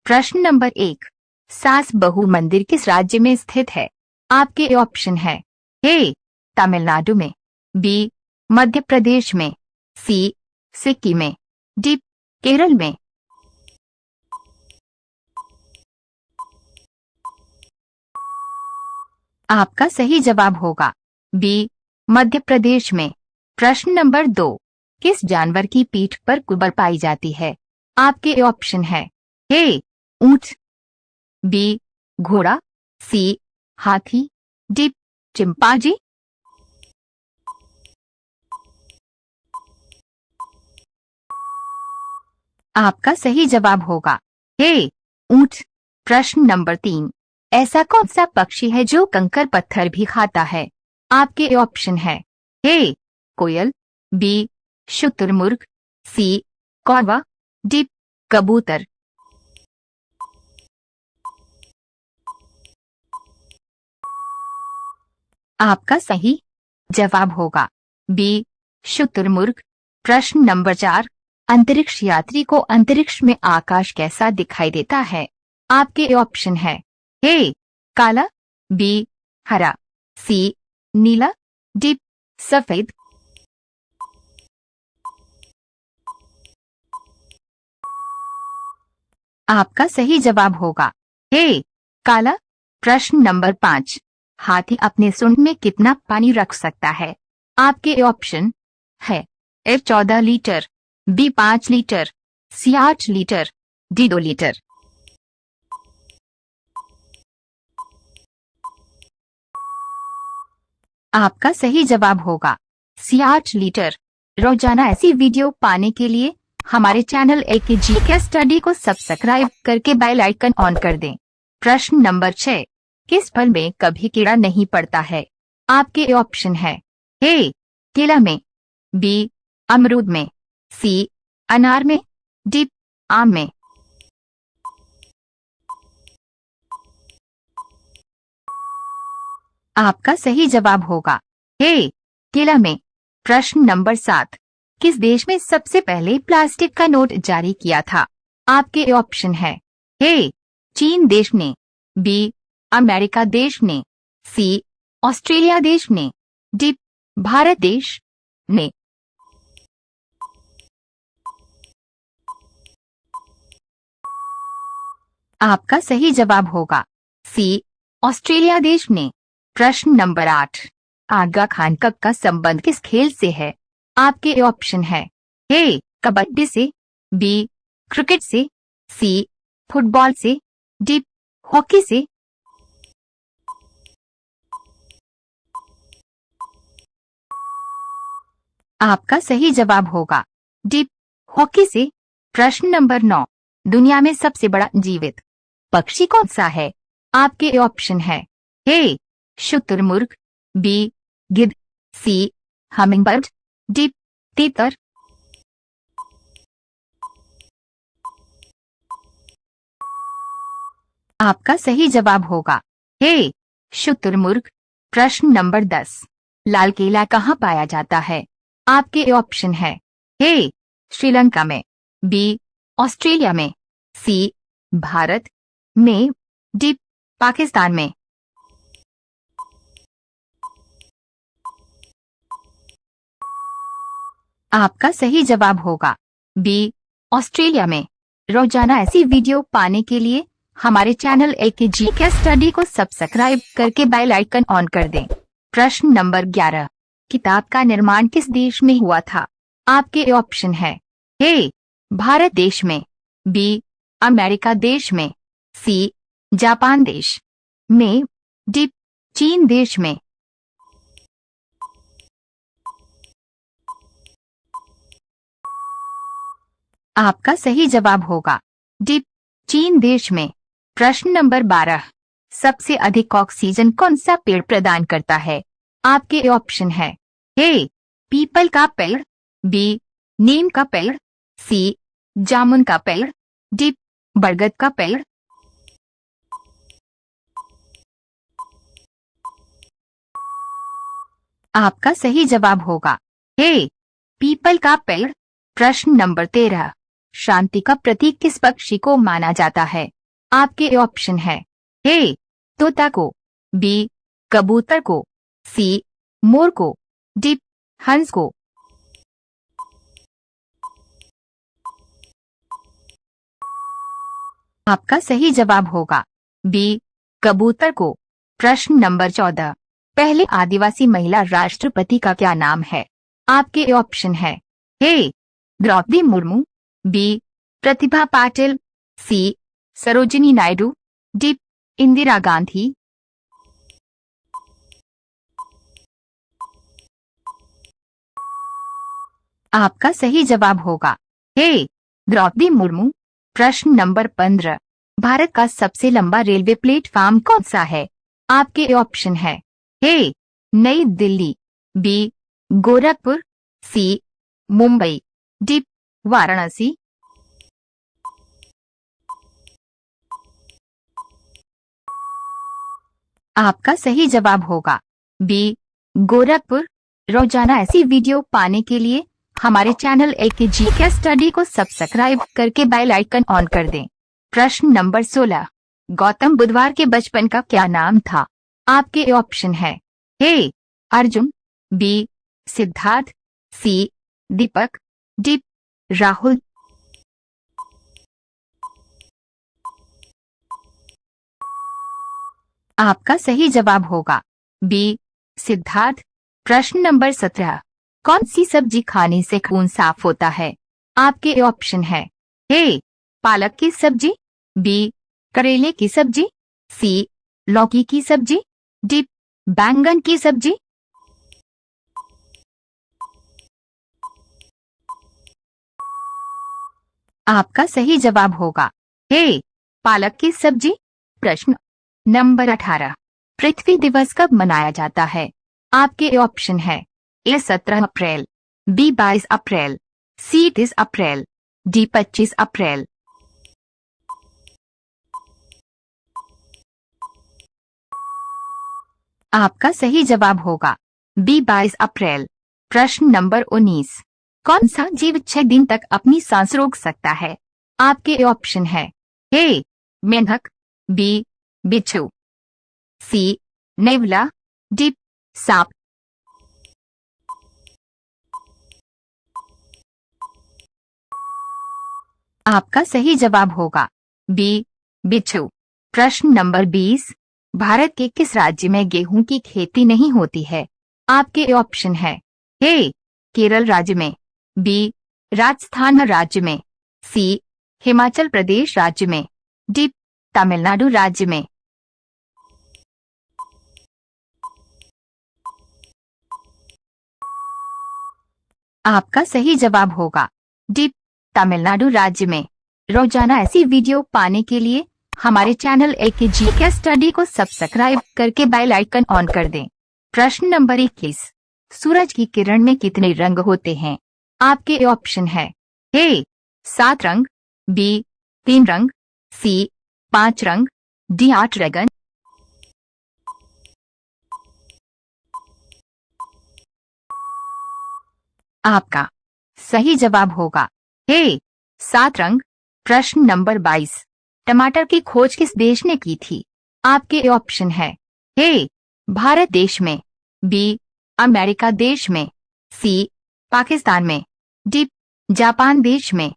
प्रश्न नंबर 1, सास बहू मंदिर किस राज्य में स्थित है? आपके ऑप्शन है ए तमिलनाडु में, बी मध्य प्रदेश में, सी सिक्किम में, डी केरल में। आपका सही जवाब होगा बी मध्य प्रदेश में। प्रश्न नंबर 2, किस जानवर की पीठ पर कुबर पाई जाती है? आपके ऑप्शन है ए ऊंट, बी घोड़ा, सी हाथी, डी चिंपांजी। आपका सही जवाब होगा ए ऊंट। प्रश्न नंबर 3, ऐसा कौन सा पक्षी है जो कंकर पत्थर भी खाता है? आपके ऑप्शन है ए कोयल, बी शुतुरमुर्ग, सी कौवा, डी कबूतर। आपका सही जवाब होगा बी शुतुरमुर्ग। प्रश्न नंबर 4, अंतरिक्ष यात्री को अंतरिक्ष में आकाश कैसा दिखाई देता है? आपके ऑप्शन है ए काला, बी हरा, सी नीला, डी सफेद। आपका सही जवाब होगा ए काला। प्रश्न नंबर 5, हाथी अपने सूंड में कितना पानी रख सकता है? आपके ऑप्शन है ए 14 लीटर, बी 5 लीटर, सी 8 लीटर, डी 2 लीटर। आपका सही जवाब होगा सी 8 लीटर। रोजाना ऐसी वीडियो पाने के लिए हमारे चैनल AKG के स्टडी को सब्सक्राइब करके बेल आइकन ऑन कर दें। प्रश्न नंबर 6, किस फल में कभी कीड़ा नहीं पड़ता है? आपके ऑप्शन है ए केला में, बी अमरूद में, सी अनार में, डी आम में। आपका सही जवाब होगा ए केला में। प्रश्न नंबर 7, किस देश में सबसे पहले प्लास्टिक का नोट जारी किया था? आपके ऑप्शन है ए चीन देश ने, बी अमेरिका देश ने, सी ऑस्ट्रेलिया देश ने, डी भारत देश ने। आपका सही जवाब होगा सी ऑस्ट्रेलिया देश ने। प्रश्न नंबर 8, आगा खान कप का संबंध किस खेल से है? आपके ऑप्शन है ए कबड्डी से, बी क्रिकेट से, सी फुटबॉल से, डी हॉकी से। आपका सही जवाब होगा डी हॉकी से। प्रश्न नंबर 9, दुनिया में सबसे बड़ा जीवित पक्षी कौन सा है? आपके ऑप्शन है ए शुतुरमुर्ग, बी गिद्ध, सी हमिंगबर्ड, डी तीतर। आपका सही जवाब होगा ए शुतुरमुर्ग। प्रश्न नंबर 10, लाल किला कहाँ पाया जाता है? आपके ऑप्शन है ए श्रीलंका में, बी ऑस्ट्रेलिया में, सी भारत में, डी पाकिस्तान में। आपका सही जवाब होगा बी ऑस्ट्रेलिया में। रोजाना ऐसी वीडियो पाने के लिए हमारे चैनल AKG के स्टडी को सब्सक्राइब करके बेल आइकन ऑन कर दें। प्रश्न नंबर 11, किताब का निर्माण किस देश में हुआ था? आपके ऑप्शन है ए भारत देश में, बी अमेरिका देश में, सी जापान देश में, डी चीन देश में। आपका सही जवाब होगा डी चीन देश में। प्रश्न नंबर 12, सबसे अधिक ऑक्सीजन कौन सा पेड़ प्रदान करता है? आपके ऑप्शन है ए पीपल का पेड़, बी नीम का पेड़, सी जामुन का पेड़, डी बरगद का पेड़। आपका सही जवाब होगा ए पीपल का पेड़। प्रश्न नंबर 13, शांति का प्रतीक किस पक्षी को माना जाता है? आपके ऑप्शन है ए तोता को, बी कबूतर को, सी मोर को, डी हंस को। आपका सही जवाब होगा बी कबूतर को। प्रश्न नंबर 14, पहले आदिवासी महिला राष्ट्रपति का क्या नाम है? आपके ऑप्शन है ए द्रौपदी मुर्मू, बी प्रतिभा पाटिल, सी सरोजिनी नायडू, डी इंदिरा गांधी। आपका सही जवाब होगा ए द्रौपदी मुर्मू। प्रश्न नंबर 15, भारत का सबसे लंबा रेलवे प्लेटफॉर्म कौन सा है? आपके ऑप्शन है ए नई दिल्ली, बी गोरखपुर, सी मुंबई, डी वाराणसी। आपका सही जवाब होगा बी गोरखपुर। रोजाना ऐसी वीडियो पाने के लिए हमारे चैनल एकेजी के स्टडी को सब्सक्राइब करके बेल आइकन ऑन कर दें। प्रश्न नंबर 16, गौतम बुधवार के बचपन का क्या नाम था? आपके ऑप्शन है ए अर्जुन, बी सिद्धार्थ, सी दीपक, डी राहुल। आपका सही जवाब होगा बी सिद्धार्थ। प्रश्न नंबर 17, कौन सी सब्जी खाने से खून साफ होता है? आपके ऑप्शन है ए पालक की सब्जी, बी करेले की सब्जी, सी लौकी की सब्जी, डी बैंगन की सब्जी। आपका सही जवाब होगा ए पालक की सब्जी। प्रश्न नंबर 18, पृथ्वी दिवस कब मनाया जाता है? आपके ऑप्शन है ए 17 अप्रैल, बी 22 अप्रैल, सी 30 अप्रैल, डी 25 अप्रैल। आपका सही जवाब होगा बी 22 अप्रैल। प्रश्न नंबर 19, कौन सा जीव 6 दिन तक अपनी सांस रोक सकता है? आपके ऑप्शन है ए मेंढक, बी बिच्छू, सी नेवला, डी सांप। आपका सही जवाब होगा बी बिच्छू। प्रश्न नंबर 20, भारत के किस राज्य में गेहूं की खेती नहीं होती है? आपके ऑप्शन है ए केरल राज्य में, बी राजस्थान राज्य में, सी हिमाचल प्रदेश राज्य में, डी तमिलनाडु राज्य में। आपका सही जवाब होगा डी तमिलनाडु राज्य में। रोजाना ऐसी वीडियो पाने के लिए हमारे चैनल एकेजी के स्टडी को सब्सक्राइब करके बेल आइकन ऑन कर दें। प्रश्न नंबर 21, सूरज की किरण में कितने रंग होते हैं? आपके ऑप्शन है ए 7 रंग, बी 3 रंग, सी 5 रंग, डी 8 रंग। आपका सही जवाब होगा ए 7 रंग। प्रश्न नंबर 22, टमाटर की खोज किस देश ने की थी? आपके ऑप्शन है ए भारत देश में, बी अमेरिका देश में, सी पाकिस्तान में, डी जापान देश में।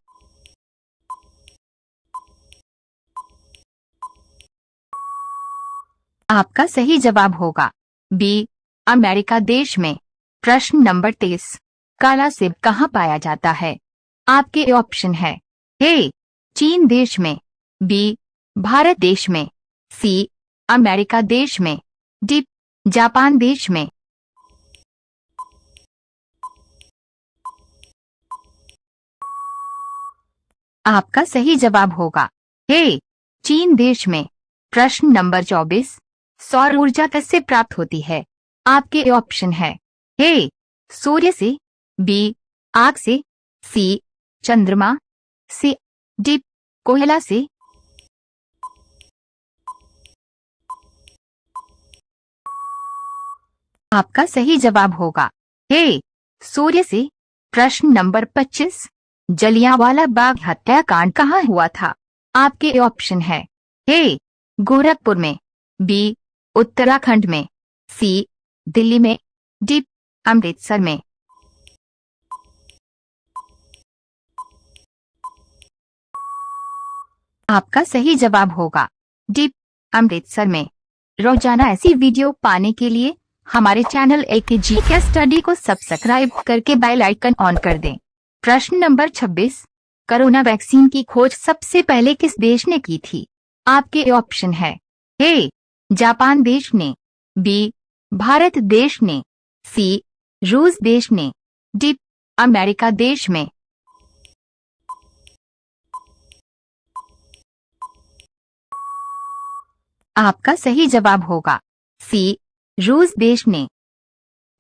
आपका सही जवाब होगा बी अमेरिका देश में। प्रश्न नंबर 23, काला सेब कहाँ पाया जाता है? आपके ऑप्शन है ए चीन देश में, बी भारत देश में, सी अमेरिका देश में, डी जापान देश में। आपका सही जवाब होगा ए चीन देश में। प्रश्न नंबर 24, सौर ऊर्जा किससे प्राप्त होती है? आपके ऑप्शन है ए सूर्य से, बी आग से, सी चंद्रमा से, डी कोयला से। आपका सही जवाब होगा ए सूर्य से। प्रश्न नंबर 25, जलियांवाला बाग हत्याकांड कहाँ हुआ था? आपके ऑप्शन है ए गोरखपुर में, बी उत्तराखंड में, सी दिल्ली में, डी अमृतसर में। आपका सही जवाब होगा डी अमृतसर में। रोजाना ऐसी वीडियो पाने के लिए हमारे चैनल AKG स्टडी को सब्सक्राइब करके बेल आइकन ऑन कर दें। प्रश्न नंबर 26, कोरोना वैक्सीन की खोज सबसे पहले किस देश ने की थी? आपके ऑप्शन है ए जापान देश ने, बी भारत देश ने, सी रूस देश ने, डी अमेरिका देश में। आपका सही जवाब होगा सी रूस देश ने।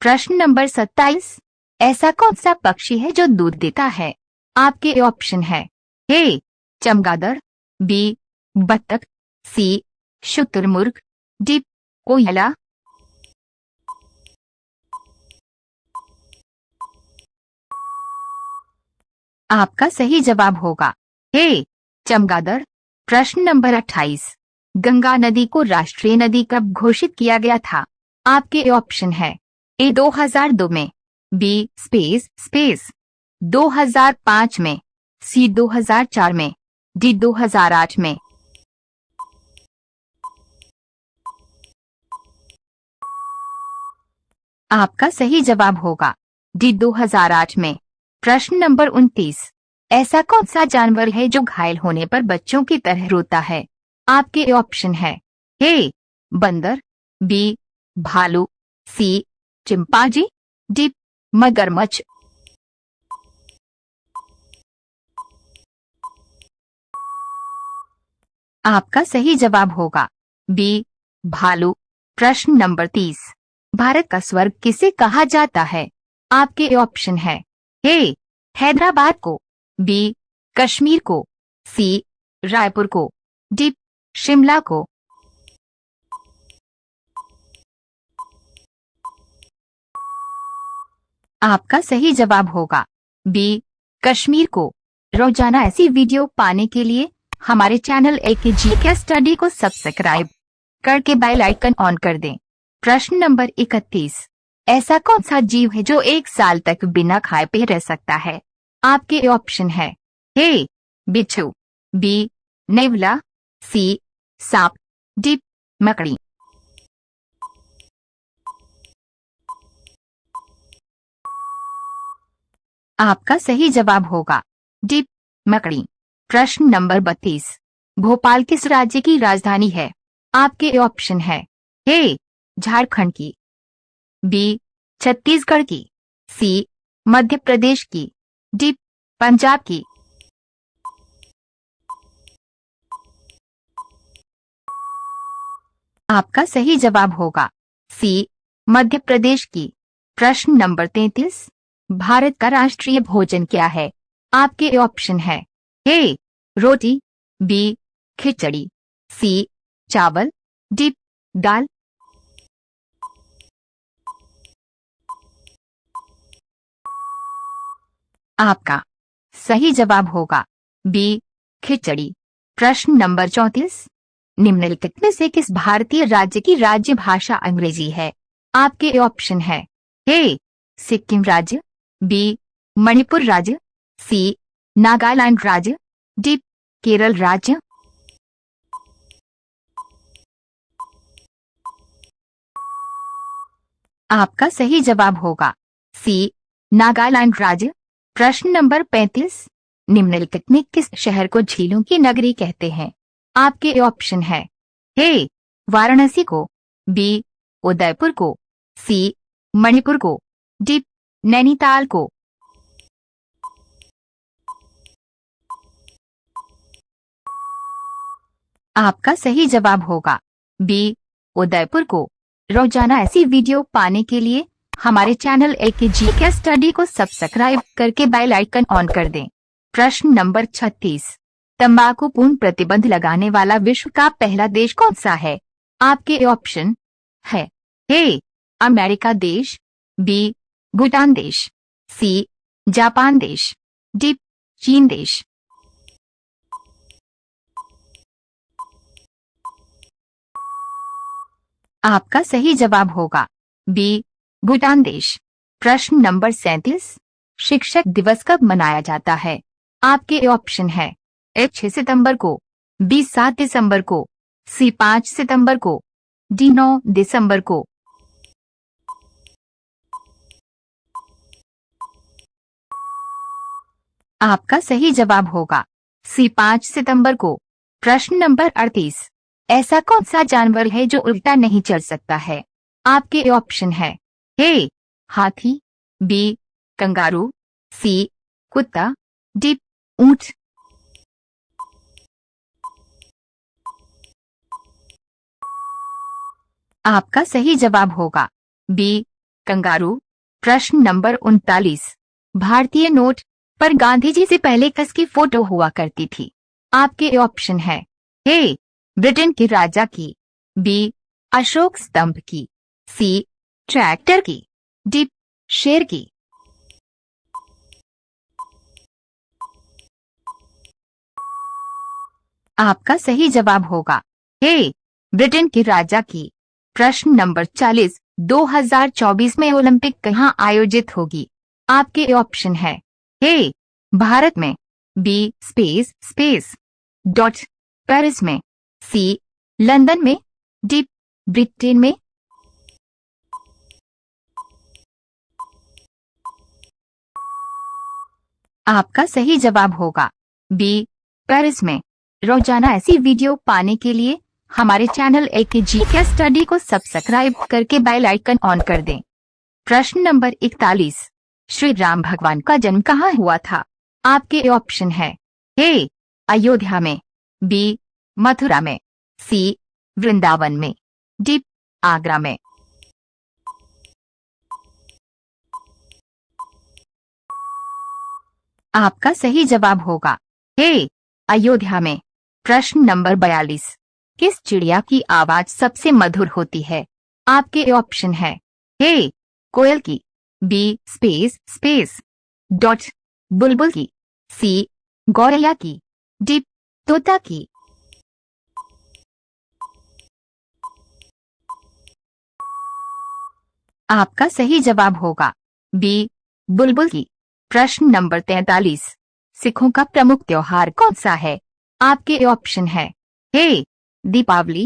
प्रश्न नंबर 27, ऐसा कौन सा पक्षी है जो दूध देता है? आपके ऑप्शन है ए चमगादड़, बी बत्तख, सी शुतुरमुर्ग, डी कोयला। आपका सही जवाब होगा ए चमगादड़। प्रश्न नंबर 28, गंगा नदी को राष्ट्रीय नदी कब घोषित किया गया था? आपके ऑप्शन है ए 2002 में, बी स्पेस 2005 में, सी 2004 में, डी 2008 में। आपका सही जवाब होगा डी 2008 में। प्रश्न नंबर 29, ऐसा कौन सा जानवर है जो घायल होने पर बच्चों की तरह रोता है? आपके ऑप्शन है ए बंदर, बी भालू, सी चिंपांजी, डी मगरमच्छ। आपका सही जवाब होगा बी भालू। प्रश्न नंबर 30, भारत का स्वर्ग किसे कहा जाता है? आपके ऑप्शन है ए हैदराबाद को, बी कश्मीर को, सी रायपुर को, डी शिमला को। आपका सही जवाब होगा बी कश्मीर को। रोजाना ऐसी वीडियो पाने के लिए हमारे चैनल AKG स्टडी को सब्सक्राइब करके बेल आइकन ऑन कर दें। प्रश्न नंबर 31, ऐसा कौन सा जीव है जो 1 साल तक बिना खाए पिए रह सकता है? आपके ऑप्शन है ए बिच्छू, बी नेवला, सी सांप, डी मकड़ी। आपका सही जवाब होगा डी मकड़ी। प्रश्न नंबर 32, भोपाल किस राज्य की राजधानी है? आपके ऑप्शन है ए झारखंड की, बी छत्तीसगढ़ की, सी मध्य प्रदेश की, डी पंजाब की। आपका सही जवाब होगा सी मध्य प्रदेश की। प्रश्न नंबर 33, भारत का राष्ट्रीय भोजन क्या है? आपके ऑप्शन है ए रोटी, बी खिचड़ी, सी चावल, डी दाल। आपका सही जवाब होगा बी खिचड़ी। प्रश्न नंबर 34, निम्नलिखित में से किस भारतीय राज्य की राज्य भाषा अंग्रेजी है? आपके ऑप्शन है ए सिक्किम राज्य, बी मणिपुर राज्य, सी नागालैंड राज्य, डी केरल राज्य। आपका सही जवाब होगा सी नागालैंड राज्य। प्रश्न नंबर 35, निम्नलिखित में किस शहर को झीलों की नगरी कहते हैं? आपके ऑप्शन है ए वाराणसी को, बी उदयपुर को, सी मणिपुर को, डी नैनीताल को। आपका सही जवाब होगा बी उदयपुर को। रोजाना ऐसी वीडियो पाने के लिए हमारे चैनल AKG स्टडी को सब्सक्राइब करके बेल आइकन ऑन कर दें। प्रश्न नंबर 36, तंबाकू पूर्ण प्रतिबंध लगाने वाला विश्व का पहला देश कौन सा है? आपके ऑप्शन है ए अमेरिका देश, बी भूटान देश, सी जापान देश, डी चीन देश। आपका सही जवाब होगा बी, भूटान देश। प्रश्न नंबर 37, शिक्षक दिवस कब मनाया जाता है? आपके ऑप्शन है ए 6 सितंबर को, बी 7 दिसंबर को, सी 5 सितंबर को, डी 9 दिसंबर को। आपका सही जवाब होगा सी 5 सितंबर को। प्रश्न नंबर 38, ऐसा कौन सा जानवर है जो उल्टा नहीं चल सकता है? आपके ऑप्शन है ए, हाथी, बी, कंगारू, सी, कुत्ता, डी, ऊंट। आपका सही जवाब होगा बी, कंगारू। प्रश्न नंबर 39, भारतीय नोट पर गांधी जी से पहले किसकी फोटो हुआ करती थी? आपके ऑप्शन है ए, ब्रिटेन के राजा की, बी, अशोक स्तंभ की, सी, ट्रैक्टर की, डी, शेर की। आपका सही जवाब होगा ए, ब्रिटेन के राजा की। प्रश्न नंबर 40, 2024 में ओलंपिक कहाँ आयोजित होगी? आपके ऑप्शन है ए, भारत में, बी, स्पेस डॉट पेरिस में, सी, लंदन में, डी, ब्रिटेन में। आपका सही जवाब होगा बी, पेरिस में। रोजाना ऐसी वीडियो पाने के लिए हमारे चैनल AKG के स्टडी को सब्सक्राइब करके बेल आइकन ऑन कर दें। प्रश्न नंबर 41, श्री राम भगवान का जन्म कहाँ हुआ था? आपके ऑप्शन है ए, अयोध्या में, बी, मथुरा में, सी, वृंदावन में, डी, आगरा में। आपका सही जवाब होगा ए, अयोध्या में। प्रश्न नंबर 42, किस चिड़िया की आवाज सबसे मधुर होती है? आपके ऑप्शन है ए, कोयल की, बी, स्पेस डॉट बुलबुल की, सी, गौरैया की, डी, तोता की। आपका सही जवाब होगा बी, बुलबुल की। प्रश्न नंबर 43, सिखों का प्रमुख त्योहार कौन सा है? आपके ऑप्शन है ए, दीपावली,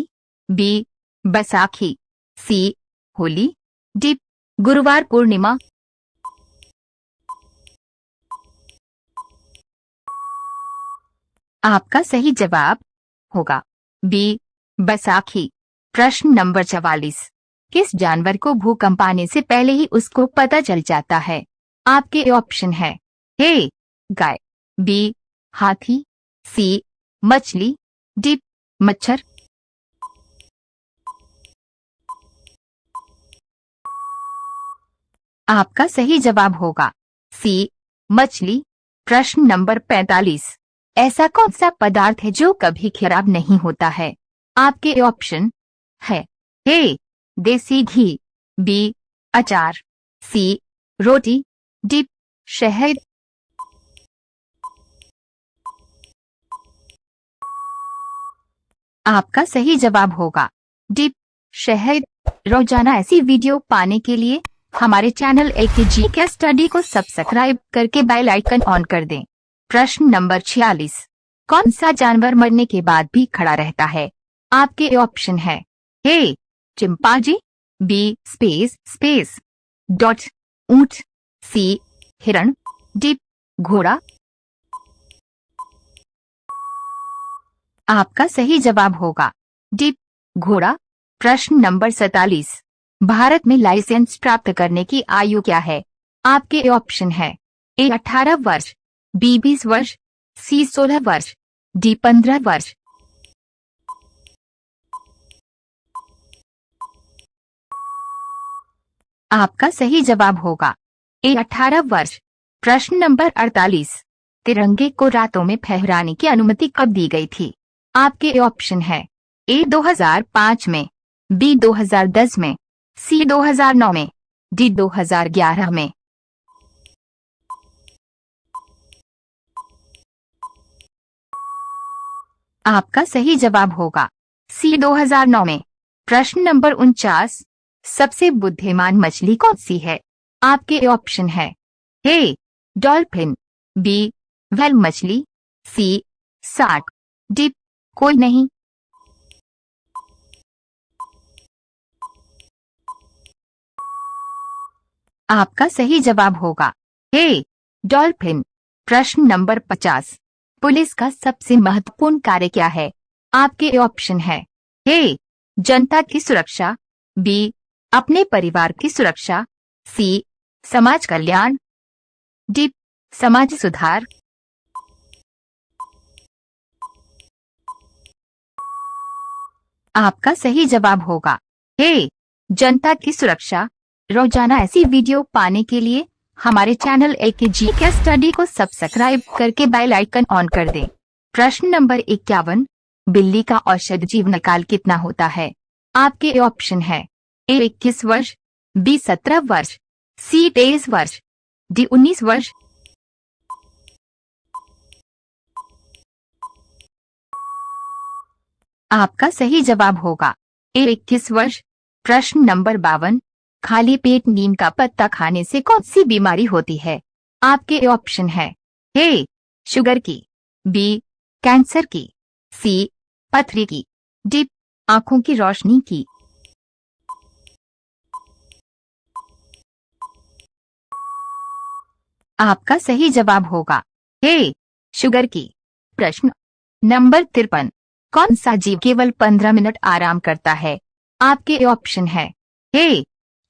बी, बैसाखी, सी, होली, डी, गुरुवार पूर्णिमा। आपका सही जवाब होगा बी, बैसाखी। प्रश्न नंबर 44, किस जानवर को भूकंप आने से पहले ही उसको पता चल जाता है? आपके ऑप्शन है ए, गाय, बी, हाथी, सी, मछली, डी, मच्छर। आपका सही जवाब होगा सी, मछली। प्रश्न नंबर 45, ऐसा कौन सा पदार्थ है जो कभी खराब नहीं होता है? आपके ऑप्शन है ए, देसी घी, बी, अचार, सी, रोटी, डी, शहद। आपका सही जवाब होगा डी, शहद। रोजाना ऐसी वीडियो पाने के लिए हमारे चैनल AKG के स्टडी को सब्सक्राइब करके बेल आइकन ऑन कर दें। प्रश्न नंबर 46, कौन सा जानवर मरने के बाद भी खड़ा रहता है? आपके ऑप्शन है ए, चिंपांजी, बी, स्पेस डॉट ऊंट, सी, हिरण, डी, घोड़ा। आपका सही जवाब होगा डी, घोड़ा। प्रश्न नंबर 47, भारत में लाइसेंस प्राप्त करने की आयु क्या है? आपके ऑप्शन है ए, 18 वर्ष, बी, 20 वर्ष, सी, 16 वर्ष, डी, 15 वर्ष। आपका सही जवाब होगा ए, 18 वर्ष। प्रश्न नंबर 48, तिरंगे को रातों में फहराने की अनुमति कब दी गई थी? आपके ऑप्शन है ए, 2005 में, बी, 2010 में, सी, 2009 में, डी, 2011 में। आपका सही जवाब होगा सी, 2009 में। प्रश्न नंबर 49, सबसे बुद्धिमान मछली कौन सी है? आपके ऑप्शन है ए डॉल्फिन, बी व्हेल मछली, सी शार्क, डी कोई नहीं। आपका सही जवाब होगा ए डॉल्फिन। प्रश्न नंबर 50, पुलिस का सबसे महत्वपूर्ण कार्य क्या है? आपके ऑप्शन है ए जनता की सुरक्षा, बी अपने परिवार की सुरक्षा, सी समाज कल्याण, डी समाज सुधार। आपका सही जवाब होगा ए जनता की सुरक्षा। रोजाना ऐसी वीडियो पाने के लिए हमारे चैनल एकेजी के स्टडी को सब्सक्राइब करके बेल आइकन ऑन कर दें। प्रश्न नंबर 51, बिल्ली का औसत जीवन काल कितना होता है? आपके ऑप्शन है ए 21 वर्ष, बी 17 वर्ष, सी 23 वर्ष, डी 19 वर्ष। आपका सही जवाब होगा ए 21 वर्ष। प्रश्न नंबर 52, खाली पेट नीम का पत्ता खाने से कौन सी बीमारी होती है? आपके ऑप्शन है ए शुगर की, बी कैंसर की, सी पथरी की, डी आंखों की रोशनी की। आपका सही जवाब होगा ए शुगर की। प्रश्न नंबर 53, कौन सा जीव केवल 15 मिनट आराम करता है? आपके ऑप्शन है ए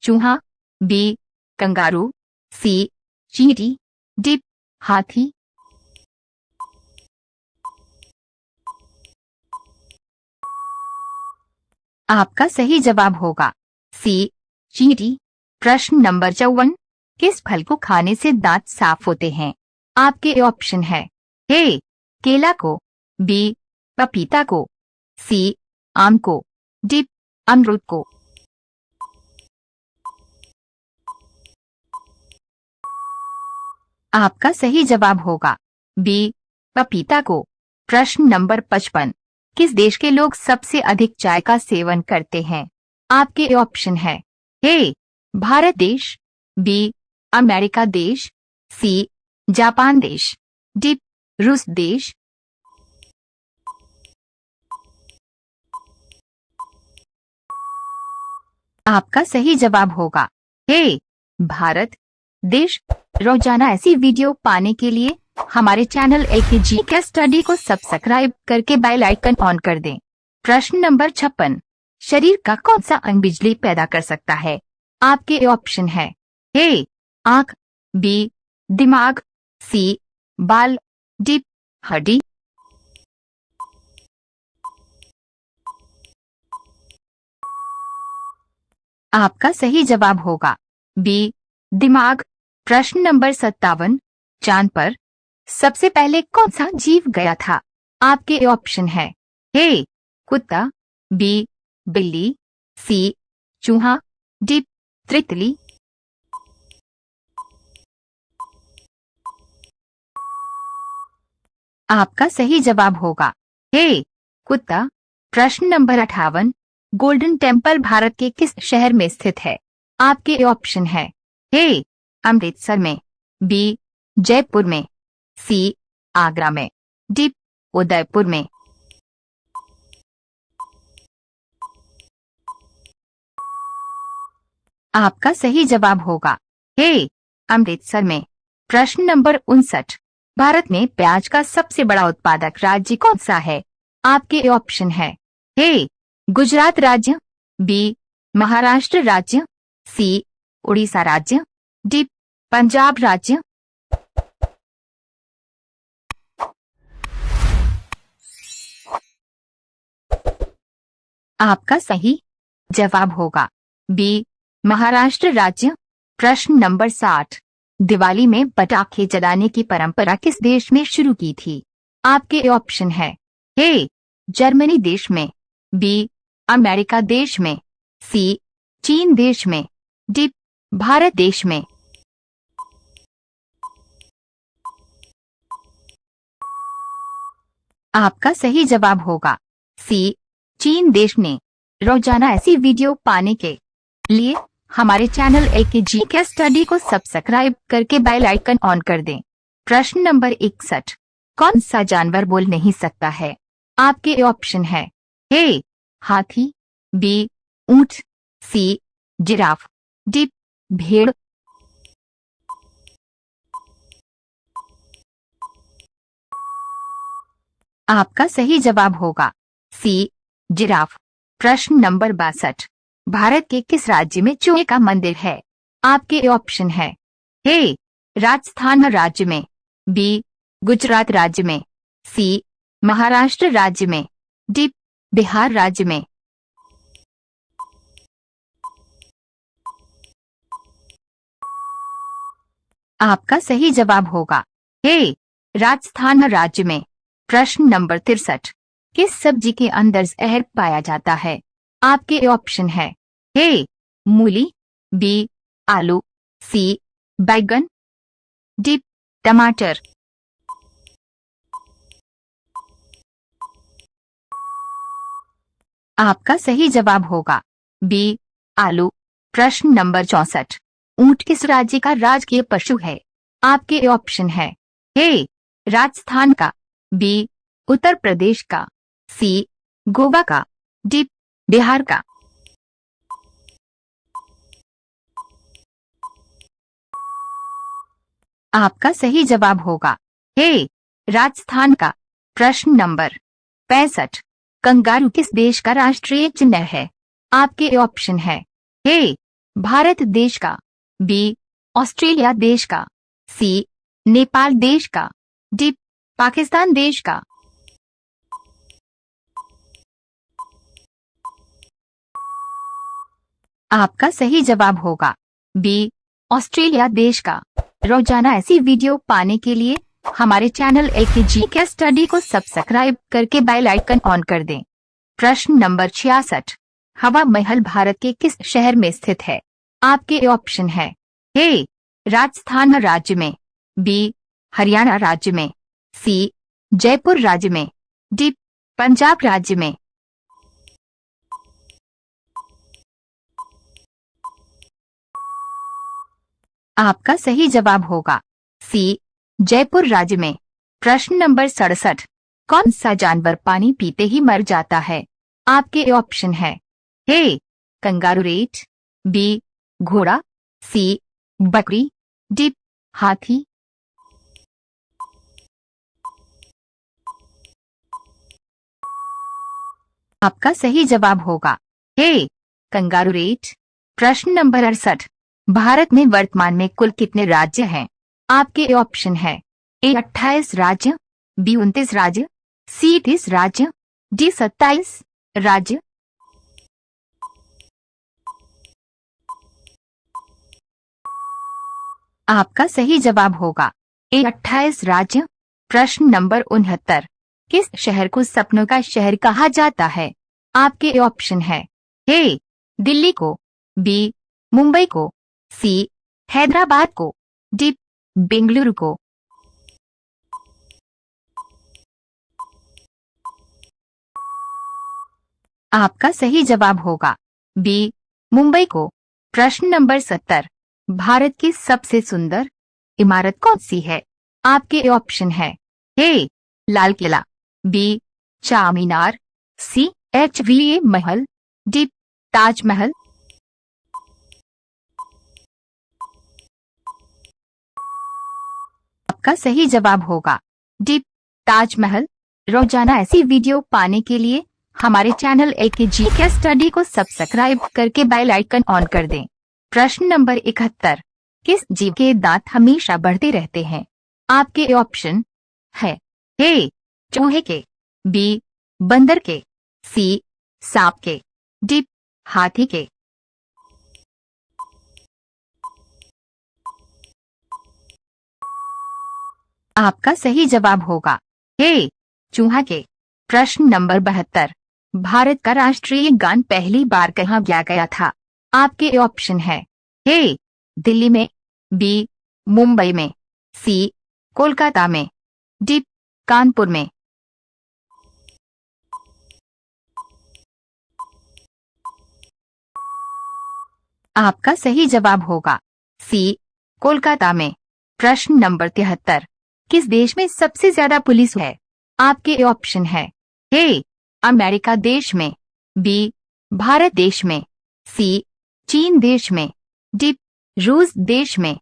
चूहा, बी कंगारू, सी चींटी, डी हाथी। आपका सही जवाब होगा सी चींटी। प्रश्न नंबर 54, किस फल को खाने से दांत साफ होते हैं? आपके ऑप्शन है ए केला को, बी पपीता को, सी आम को, डी अमरूद को। आपका सही जवाब होगा बी पपीता को। प्रश्न नंबर 55, किस देश के लोग सबसे अधिक चाय का सेवन करते हैं? आपके ऑप्शन है ए भारत देश, बी अमेरिका देश, सी जापान देश, डी रूस देश। आपका सही जवाब होगा ए भारत देश। रोजाना ऐसी वीडियो पाने के लिए हमारे चैनल एकेजी के स्टडी को सब्सक्राइब करके बेल आइकन ऑन कर दें। प्रश्न नंबर 56, शरीर का कौन सा अंग बिजली पैदा कर सकता है? आपके ऑप्शन है ए आंख, बी दिमाग, सी बाल, डी हड्डी। आपका सही जवाब होगा बी दिमाग। प्रश्न नंबर 57, चांद पर सबसे पहले कौन सा जीव गया था? आपके ऑप्शन है ए कुत्ता, बी बिल्ली, सी चूहा, डी तितली। आपका सही जवाब होगा ए कुत्ता। प्रश्न नंबर 58, गोल्डन टेम्पल भारत के किस शहर में स्थित है? आपके ऑप्शन है ए अमृतसर में, बी जयपुर में, सी आगरा में, डी उदयपुर में। आपका सही जवाब होगा ए अमृतसर में। प्रश्न नंबर 59, भारत में प्याज का सबसे बड़ा उत्पादक राज्य कौन सा है? आपके ऑप्शन है ए गुजरात राज्य, बी महाराष्ट्र राज्य, सी उड़ीसा राज्य, डी पंजाब राज्य। आपका सही जवाब होगा बी महाराष्ट्र राज्य। प्रश्न नंबर 60, दिवाली में पटाखे जलाने की परंपरा किस देश में शुरू की थी? आपके ऑप्शन है ए जर्मनी देश में, बी अमेरिका देश में, सी चीन देश में, डी भारत देश में। आपका सही जवाब होगा सी चीन देश ने। रोजाना ऐसी वीडियो पाने के लिए हमारे चैनल AKG कैस स्टडी को सब्सक्राइब करके बेल आइकन ऑन कर दें। प्रश्न नंबर 61, कौन सा जानवर बोल नहीं सकता है? आपके ऑप्शन है ए हाथी, बी ऊंट, सी जिराफ, डी भेड़। आपका सही जवाब होगा सी जिराफ। प्रश्न नंबर 62, भारत के किस राज्य में चूहे का मंदिर है? आपके ऑप्शन है ए राजस्थान राज्य में, बी गुजरात राज्य में, सी महाराष्ट्र राज्य में, डी बिहार राज्य में। आपका सही जवाब होगा ए राजस्थान राज्य में। प्रश्न नंबर 63, किस सब्जी के अंदर जहर पाया जाता है? आपके ऑप्शन है ए मूली, बी आलू, सी बैगन, डी टमाटर। आपका सही जवाब होगा बी आलू। प्रश्न नंबर 64, ऊंट किस राज्य का राजकीय पशु है? आपके ऑप्शन है ए राजस्थान का, बी उत्तर प्रदेश का, सी गोवा का, डी बिहार का। आपका सही जवाब होगा ए राजस्थान का। प्रश्न नंबर 65, कंगारू किस देश का राष्ट्रीय चिन्ह है? आपके ऑप्शन है ए भारत देश का, बी ऑस्ट्रेलिया देश का, सी नेपाल देश का, डी पाकिस्तान देश का। आपका सही जवाब होगा बी ऑस्ट्रेलिया देश का। रोजाना ऐसी वीडियो पाने के लिए हमारे चैनल AKG कैस स्टडी को सब्सक्राइब करके बेल आइकन ऑन कर दें। प्रश्न नंबर 66, हवा महल भारत के किस शहर में स्थित है? आपके ऑप्शन है ए राजस्थान राज्य में, बी हरियाणा राज्य में, सी जयपुर राज्य में, डी पंजाब राज्य में। आपका सही जवाब होगा सी जयपुर राज्य में। प्रश्न नंबर 67, कौन सा जानवर पानी पीते ही मर जाता है? आपके ऑप्शन है ए कंगारू रेट, बी घोड़ा, सी बकरी, डी हाथी। आपका सही जवाब होगा ए कंगारू रेट। प्रश्न नंबर 68, भारत में वर्तमान में कुल कितने राज्य हैं? आपके ऑप्शन है ए 28 राज्य, बी 29 राज्य, सी 30 राज्य, डी 27 राज्य। आपका सही जवाब होगा ए 28 राज्य। प्रश्न नंबर 69, किस शहर को सपनों का शहर कहा जाता है? आपके ऑप्शन है ए दिल्ली को, बी मुंबई को, सी हैदराबाद को, डी बेंगलुरु को। आपका सही जवाब होगा बी मुंबई को। प्रश्न नंबर 70, भारत की सबसे सुंदर इमारत कौन सी है? आपके ऑप्शन है ए लाल किला, बी चारमीनार, सी HVA महल, डी ताजमहल। आपका सही जवाब होगा डी ताजमहल। रोजाना ऐसी वीडियो पाने के लिए हमारे चैनल AKG कैस स्टडी को सब्सक्राइब करके बेल आइकन ऑन कर दें। प्रश्न नंबर 71, किस जीव के दांत हमेशा बढ़ते रहते हैं? आपके ऑप्शन है ए चूहे के, बी बंदर के, सी सांप के, डी हाथी के। आपका सही जवाब होगा ए चूहा के। प्रश्न नंबर 72, भारत का राष्ट्रीय गान पहली बार कहाँ गाया गया था? आपके ऑप्शन है ए दिल्ली में, बी मुंबई में, सी कोलकाता में, डी कानपुर में। आपका सही जवाब होगा सी, कोलकाता में। प्रश्न नंबर 73, किस देश में सबसे ज्यादा पुलिस है? आपके ऑप्शन है ए, अमेरिका देश में, बी, भारत देश में, सी, चीन देश में, डी, रूस देश में।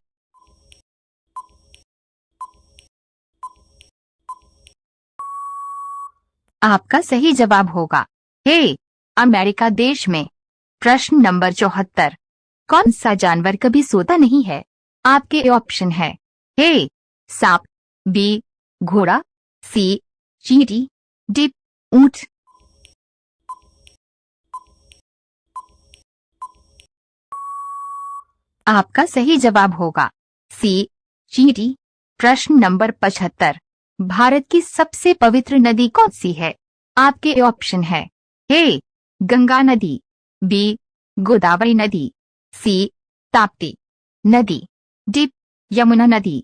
आपका सही जवाब होगा ए, अमेरिका देश में। प्रश्न नंबर 74, कौन सा जानवर कभी सोता नहीं है? आपके ऑप्शन है ए, सांप, बी, घोड़ा, सी, चींटी, डी, ऊंट। आपका सही जवाब होगा सी, चींटी। प्रश्न नंबर 75, भारत की सबसे पवित्र नदी कौन सी है? आपके ऑप्शन है ए, गंगा नदी, बी, गोदावरी नदी, सी, ताप्ती नदी, डी, यमुना नदी।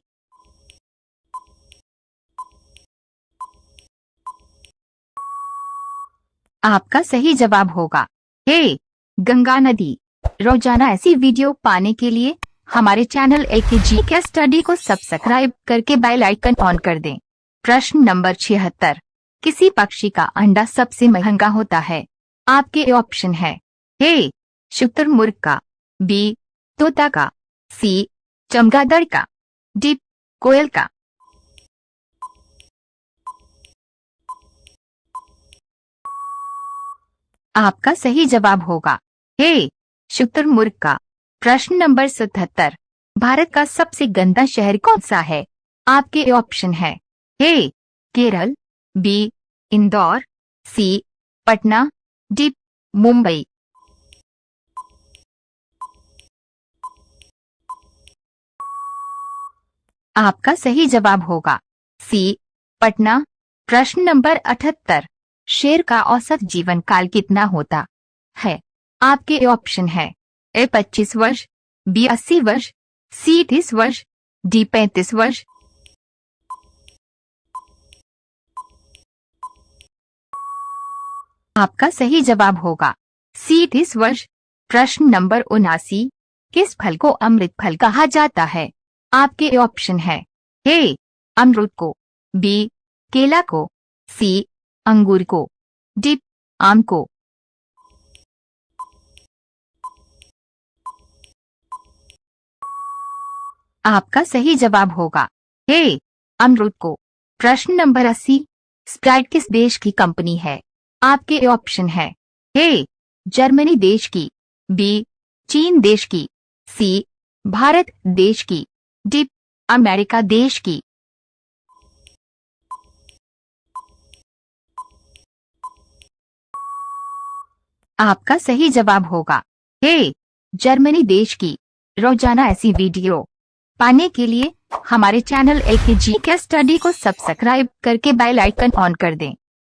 आपका सही जवाब होगा ए, गंगा नदी। रोजाना ऐसी वीडियो पाने के लिए हमारे चैनल AKG के स्टडी को सब्सक्राइब करके बेल आइकन ऑन कर दें। प्रश्न नंबर 76, किसी पक्षी का अंडा सबसे महंगा होता है? आपके ऑप्शन है ए, शुतुरमुर्ग का, बी, तोता का, सी, चमगादड़ का, डी, कोयल का। आपका सही जवाब होगा ए, शुतुरमुर्ग का। प्रश्न नंबर 77, भारत का सबसे गंदा शहर कौन सा है? आपके ऑप्शन है ए, केरल, बी, इंदौर, सी, पटना, डी, मुंबई। आपका सही जवाब होगा सी, पटना। प्रश्न नंबर 78, शेर का औसत जीवन काल कितना होता है? आपके ऑप्शन है ए, 25 वर्ष, बी, 80 वर्ष, सी, 30 वर्ष, डी, 35 वर्ष। आपका सही जवाब होगा सी, 30 वर्ष। प्रश्न नंबर 79, किस फल को अमृत फल कहा जाता है? आपके ऑप्शन है ए, अमरूद को, बी, केला को, सी, अंगूर को, डी, आम को। आपका सही जवाब होगा ए, अमरूद को। प्रश्न नंबर 80, स्प्राइट किस देश की कंपनी है? आपके ऑप्शन है ए, जर्मनी देश की, बी, चीन देश की, सी, भारत देश की, डी, अमेरिका देश की। आपका सही जवाब होगा ए, जर्मनी देश की। रोजाना ऐसी वीडियो पाने के लिए हमारे चैनल AKG के स्टडी को सब्सक्राइब करके बेल आइकन ऑन कर दें।